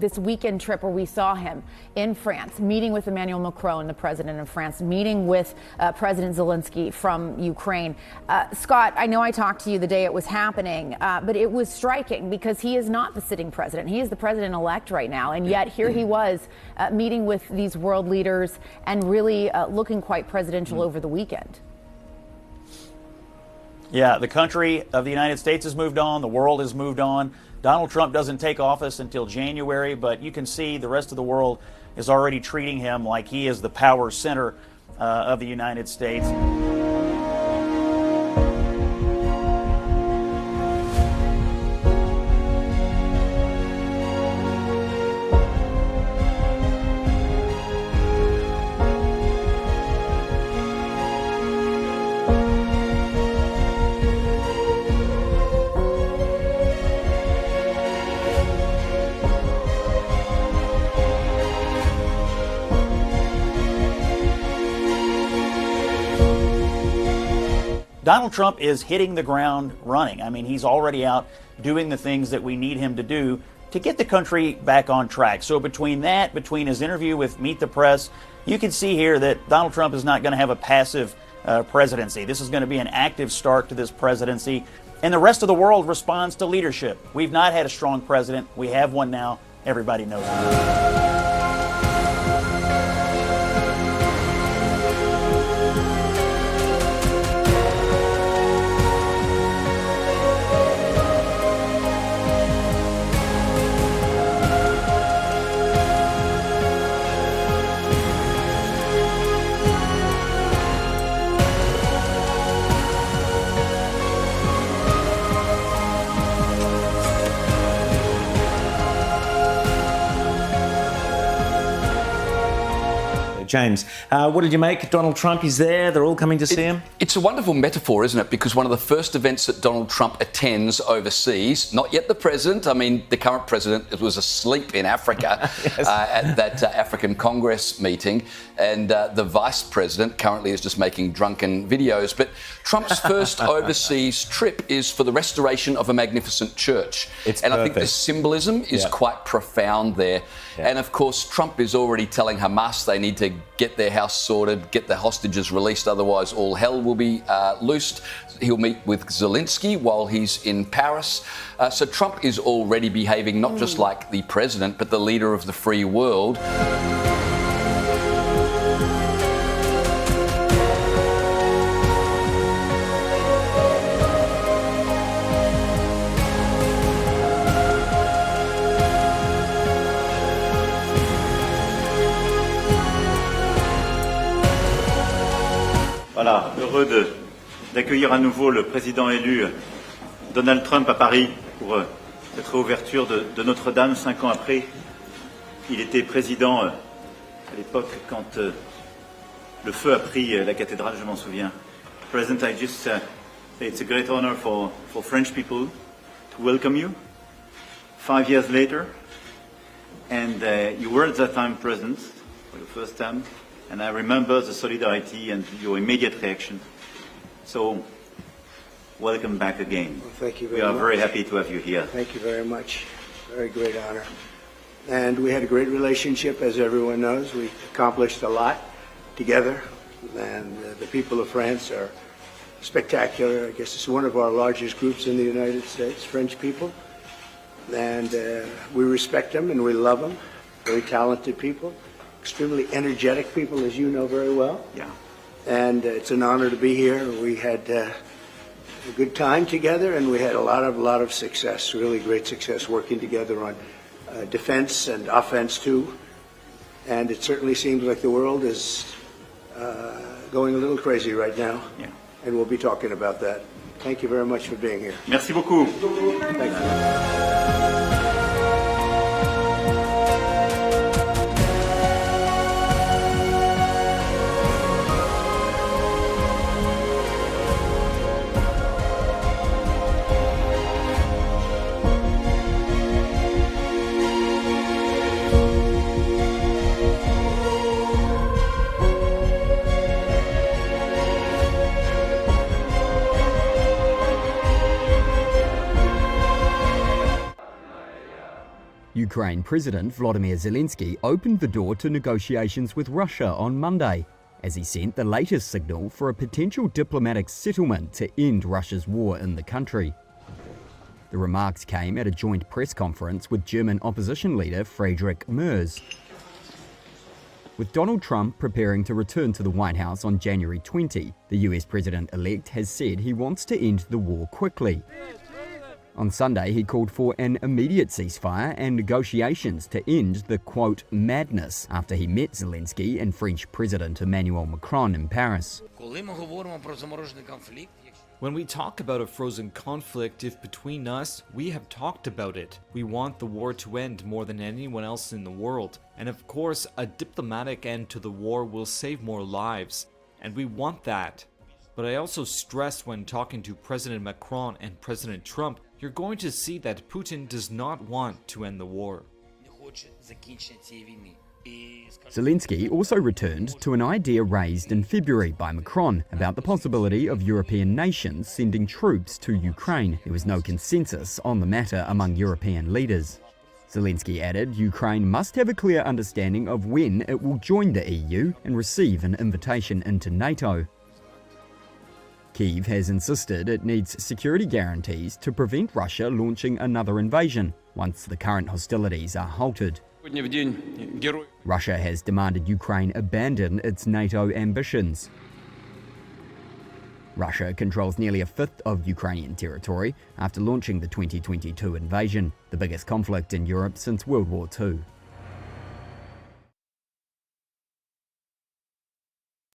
This weekend trip where we saw him in France, meeting with Emmanuel Macron, the president of France, meeting with President Zelensky from Ukraine. Scott, I know I talked to you the day it was happening, but it was striking because he is not the sitting president. He is the president-elect right now, and yet here he was meeting with these world leaders and really looking quite presidential over the weekend. Yeah, the country of the United States has moved on. The world has moved on. Donald Trump doesn't take office until January, but you can see the rest of the world is already treating him like he is the power center of the United States. Donald Trump is hitting the ground running. I mean, he's already out doing the things that we need him to do to get the country back on track. So between his interview with Meet the Press, you can see here that Donald Trump is not going to have a passive presidency. This is going to be an active start to this presidency. And the rest of the world responds to leadership. We've not had a strong president. We have one now. Everybody knows it. James, what did you make? Donald Trump is there. They're all coming to see him. It's a wonderful metaphor, isn't it? Because one of the first events that Donald Trump attends overseas, not yet the president. I mean, the current president was asleep in Africa yes. At that African Congress meeting. And the vice president currently is just making drunken videos. But Trump's first overseas trip is for the restoration of a magnificent church. It's and perfect. I think the symbolism is quite profound there. Yeah. And of course, Trump is already telling Hamas they need to get their house sorted, get the hostages released, otherwise all hell will be loosed. He'll meet with Zelensky while he's in Paris. So Trump is already behaving not just like the president, but the leader of the free world. Voilà, heureux d'accueillir à nouveau le président élu Donald Trump à Paris pour cette réouverture de Notre Dame 5 ans après. Il était président à l'époque quand le feu a pris la cathédrale, je m'en souviens. President, I just say it's a great honor for French people to welcome you 5 years later. And you were at that time president for your first time. And I remember the solidarity and your immediate reaction. So, welcome back again. Well, thank you very much. We are very happy to have you here. Thank you very much. Very great honor. And we had a great relationship, as everyone knows. We accomplished a lot together. And the people of France are spectacular. I guess it's one of our largest groups in the United States, French people. And we respect them and we love them. Very talented people. Extremely energetic people, as you know very well. Yeah. And it's an honor to be here. We had a good time together, and we had a lot of success, really great success working together on defense and offense too. And it certainly seems like the world is going a little crazy right now. Yeah. And we'll be talking about that. Thank you very much for being here. Merci beaucoup. Thank you. Ukraine President Volodymyr Zelensky opened the door to negotiations with Russia on Monday, as he sent the latest signal for a potential diplomatic settlement to end Russia's war in the country. The remarks came at a joint press conference with German opposition leader Friedrich Merz. With Donald Trump preparing to return to the White House on January 20, the US president-elect has said he wants to end the war quickly. On Sunday, he called for an immediate ceasefire and negotiations to end the, quote, madness after he met Zelensky and French President Emmanuel Macron in Paris. When we talk about a frozen conflict, if between us, we have talked about it. We want the war to end more than anyone else in the world. And of course, a diplomatic end to the war will save more lives. And we want that. But I also stress when talking to President Macron and President Trump, you're going to see that Putin does not want to end the war. Zelensky also returned to an idea raised in February by Macron about the possibility of European nations sending troops to Ukraine. There was no consensus on the matter among European leaders. Zelensky added Ukraine must have a clear understanding of when it will join the EU and receive an invitation into NATO. Kyiv has insisted it needs security guarantees to prevent Russia launching another invasion once the current hostilities are halted. Russia has demanded Ukraine abandon its NATO ambitions. Russia controls nearly a fifth of Ukrainian territory after launching the 2022 invasion, the biggest conflict in Europe since World War II.